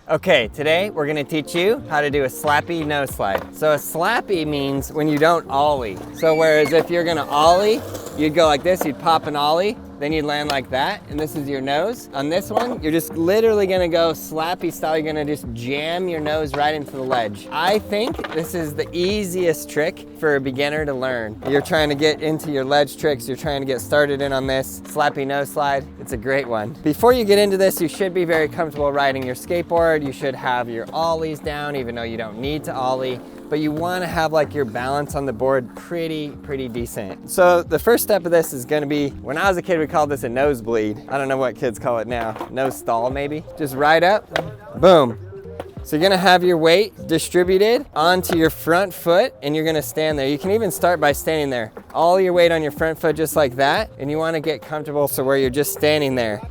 Okay, today we're gonna teach you how to do a slappy nose slide. So a slappy means when you don't ollie. So whereas if you're gonna ollie, you'd go like this, you'd pop an ollie, then you'd land like that, and this is your nose. On this one, you're just literally gonna go slappy style. You're gonna just jam your nose right into the ledge. I think this is the easiest trick for a beginner to learn. You're trying to get into your ledge tricks, you're trying to get started in on this slappy nose slide. It's a great one. Before you get into this, you should be very comfortable riding your skateboard. You should have your ollies down, even though you don't need to ollie. But you want to have like your balance on the board pretty decent. So the first step of this is going to be, when I was a kid, we called this a nosebleed. I don't know what kids call it now. Nose stall maybe. Just ride up, boom. So you're gonna have your weight distributed onto your front foot and you're gonna stand there. You can even start by standing there. All your weight on your front foot just like that, and you wanna get comfortable so where you're just standing there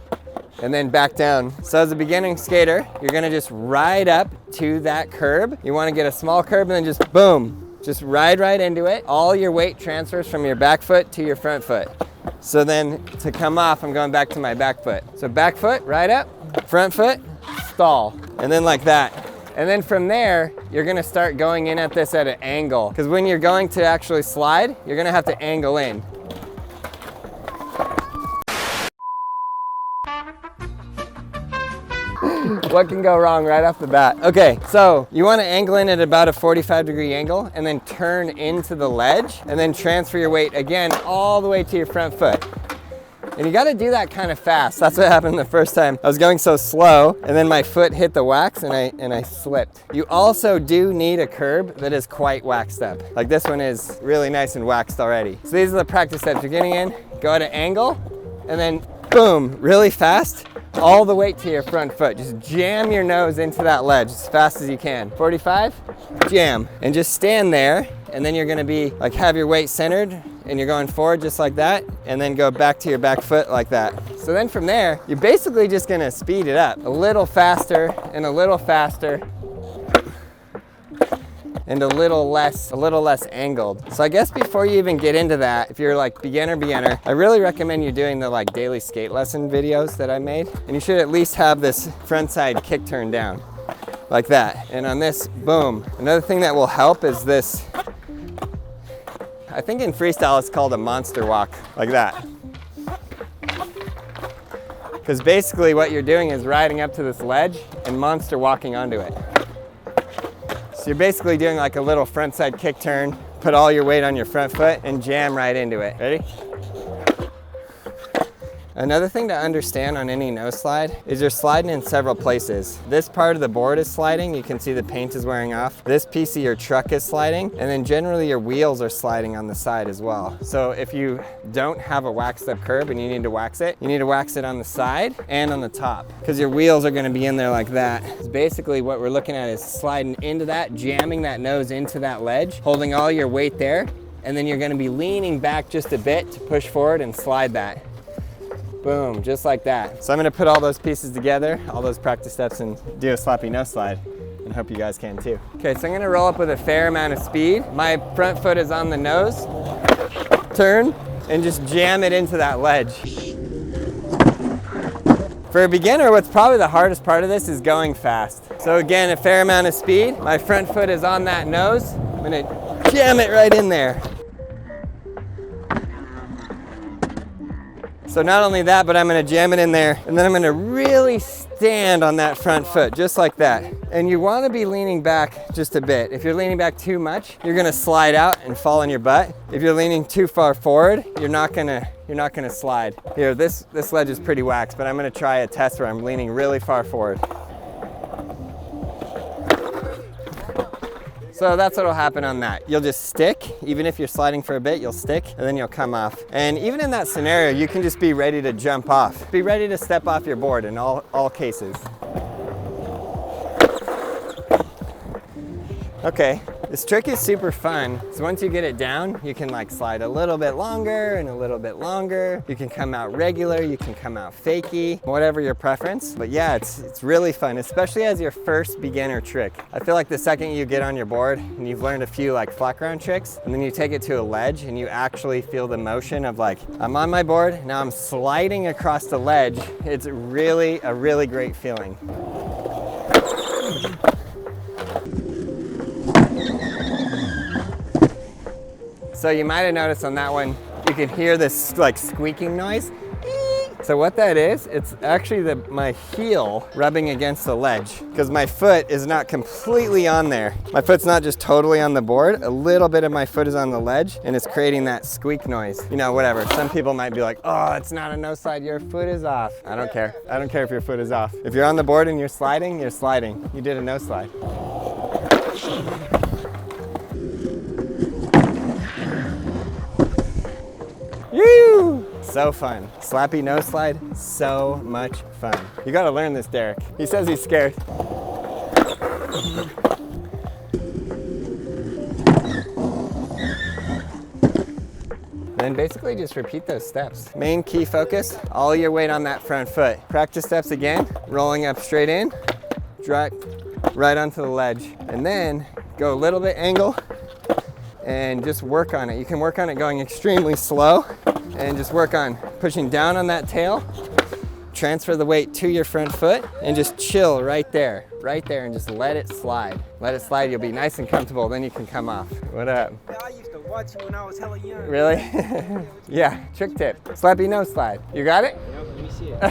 and then back down. So as a beginning skater, you're gonna just ride up to that curb. You wanna get a small curb and then just boom, just ride right into it. All your weight transfers from your back foot to your front foot. So then to come off, I'm going back to my back foot. So back foot, ride up, front foot, stall, and then like that. And then from there, you're gonna start going in at this at an angle. Because when you're going to actually slide, you're gonna have to angle in. What can go wrong right off the bat? Okay, so you want to angle in at about a 45-degree angle and then turn into the ledge and then transfer your weight again all the way to your front foot. And you got to do that kind of fast. That's what happened the first time. I was going so slow and then my foot hit the wax and I slipped. You also do need a curb that is quite waxed up. Like this one is really nice and waxed already. So these are the practice steps. You're getting in, go at an angle, and then boom, really fast, all the weight to your front foot. Just jam your nose into that ledge as fast as you can. 45, jam. And just stand there, and then you're gonna be like, have your weight centered, and you're going forward just like that, and then go back to your back foot like that. So then from there, you're basically just gonna speed it up. A little faster, and a little faster, and a little less angled. So I guess before you even get into that, if you're like beginner, I really recommend you doing the like daily skate lesson videos that I made. And you should at least have this front side kick turn down like that. And on this, boom. Another thing that will help is this, I think in freestyle it's called a monster walk, like that. Because basically what you're doing is riding up to this ledge and monster walking onto it. So you're basically doing like a little front side kick turn, put all your weight on your front foot and jam right into it. Ready? Another thing to understand on any nose slide is you're sliding in several places. This part of the board is sliding. You can see the paint is wearing off. This piece of your truck is sliding, and then generally your wheels are sliding on the side as well. So if you don't have a waxed up curb and you need to wax it, you need to wax it on the side and on the top because your wheels are gonna be in there like that. So basically what we're looking at is sliding into that, jamming that nose into that ledge, holding all your weight there, and then you're gonna be leaning back just a bit to push forward and slide that. Boom, just like that. So I'm gonna put all those pieces together, all those practice steps, and do a slappy nose slide, and hope you guys can too. Okay, so I'm gonna roll up with a fair amount of speed. My front foot is on the nose, turn, and just jam it into that ledge. For a beginner, what's probably the hardest part of this is going fast. So again, a fair amount of speed. My front foot is on that nose. I'm gonna jam it right in there. So not only that, but I'm gonna jam it in there, and then I'm gonna really stand on that front foot, just like that. And you wanna be leaning back just a bit. If you're leaning back too much, you're gonna slide out and fall on your butt. If you're leaning too far forward, you're not gonna slide. Here, this ledge is pretty waxed, but I'm gonna try a test where I'm leaning really far forward. So that's what'll happen on that. You'll just stick, even if you're sliding for a bit, you'll stick, and then you'll come off. And even in that scenario, you can just be ready to jump off. Be ready to step off your board in all cases. Okay, this trick is super fun. So once you get it down, you can like slide a little bit longer and a little bit longer. You can come out regular, you can come out fakey, whatever your preference. But yeah, it's really fun, especially as your first beginner trick. I feel like the second you get on your board and you've learned a few like flat ground tricks, and then you take it to a ledge and you actually feel the motion of like, I'm on my board, now I'm sliding across the ledge. It's really a really great feeling. So you might have noticed on that one, you can hear this like squeaking noise. So what that is, it's actually my heel rubbing against the ledge, because my foot is not completely on there. My foot's not just totally on the board. A little bit of my foot is on the ledge, and it's creating that squeak noise. You know, whatever. Some people might be like, oh, it's not a no slide, your foot is off. I don't care. I don't care if your foot is off. If you're on the board and you're sliding, you're sliding. You did a no slide. Woo! So fun. Slappy no slide, so much fun. You gotta learn this, Derek. He says he's scared. Then basically just repeat those steps. Main key focus, all your weight on that front foot. Practice steps again, rolling up straight in, drop right onto the ledge. And then go a little bit angle and just work on it. You can work on it going extremely slow and just work on pushing down on that tail, transfer the weight to your front foot, and just chill right there, and just let it slide. Let it slide, you'll be nice and comfortable, then you can come off. What up? I used to watch you when I was hella young. Really? Yeah, trick tip. Slappy no slide. You got it? Yep, let me see it.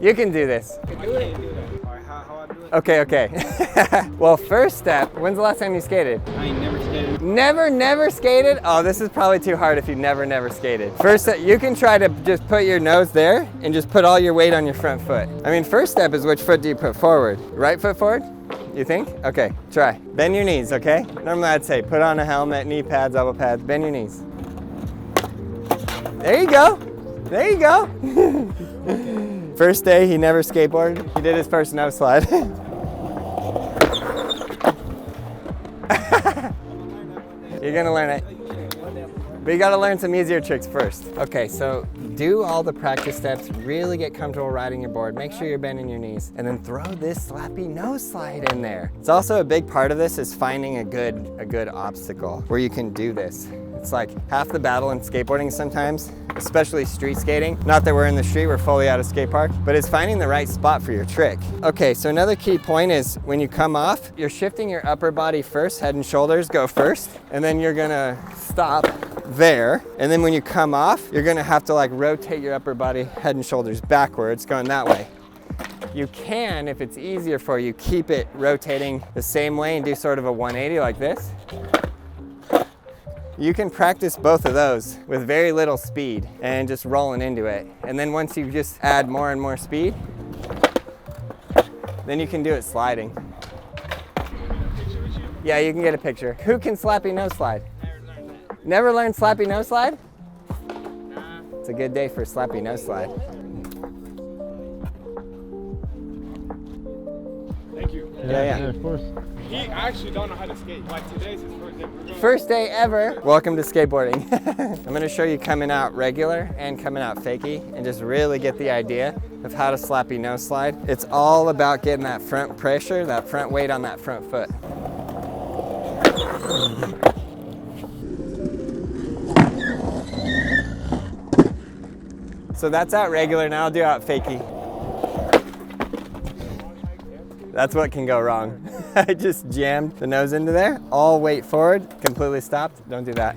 You can do this. I can't do that. All right, how I do it? Okay. Well, first step, when's the last time you skated? I ain't never skated. Never skated? Oh, this is probably too hard if you never skated. First step, you can try to just put your nose there and just put all your weight on your front foot. I mean, first step is which foot do you put forward? Right foot forward? You think? Okay, try. Bend your knees, okay? Normally I'd say put on a helmet, knee pads, elbow pads, bend your knees. There you go. There you go. First day, he never skateboarded. He did his first no slide. You're gonna learn it. But you gotta learn some easier tricks first. Okay, so do all the practice steps, really get comfortable riding your board, make sure you're bending your knees, and then throw this slappy no slide in there. It's also a big part of this is finding a good obstacle where you can do this. It's like half the battle in skateboarding sometimes, especially street skating. Not that we're in the street, we're fully out of skate park, but it's finding the right spot for your trick. Okay, so another key point is when you come off, you're shifting your upper body first, head and shoulders go first, and then you're gonna stop there. And then when you come off, you're gonna have to like rotate your upper body, head and shoulders backwards, going that way. You can, if it's easier for you, keep it rotating the same way and do sort of a 180 like this. You can practice both of those with very little speed and just rolling into it. And then once you just add more and more speed, then you can do it sliding. Yeah, you can get a picture. Who can slappy no slide? Never learned slappy no slide? It's a good day for slappy no slide. Thank you. Yeah. Of course. He actually don't know how to skate. Like today's his first day. First day ever. Welcome to skateboarding. I'm gonna show you coming out regular and coming out fakie and just really get the idea of how to slappy no slide. It's all about getting that front pressure, that front weight on that front foot. So that's out regular, now I'll do out fakie. That's what can go wrong. I just jammed the nose into there, all weight forward, completely stopped. Don't do that.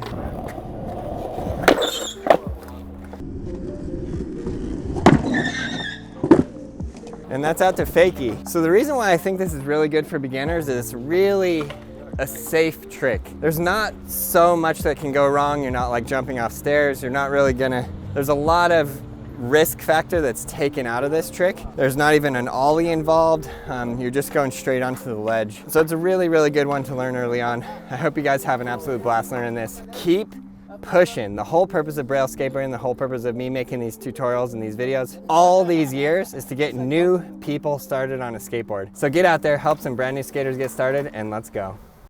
And that's out to fakie. So the reason why I think this is really good for beginners is it's really a safe trick. There's not so much that can go wrong. You're not like jumping off stairs. You're not really gonna, there's a lot of risk factor that's taken out of this trick. There's not even an ollie involved. You're just going straight onto the ledge. So it's a really good one to learn early on. I hope you guys have an absolute blast learning this. Keep pushing. The whole purpose of Braille skateboarding, the whole purpose of me making these tutorials and these videos all these years is to get new people started on a skateboard. So get out there, help some brand new skaters get started, and let's go.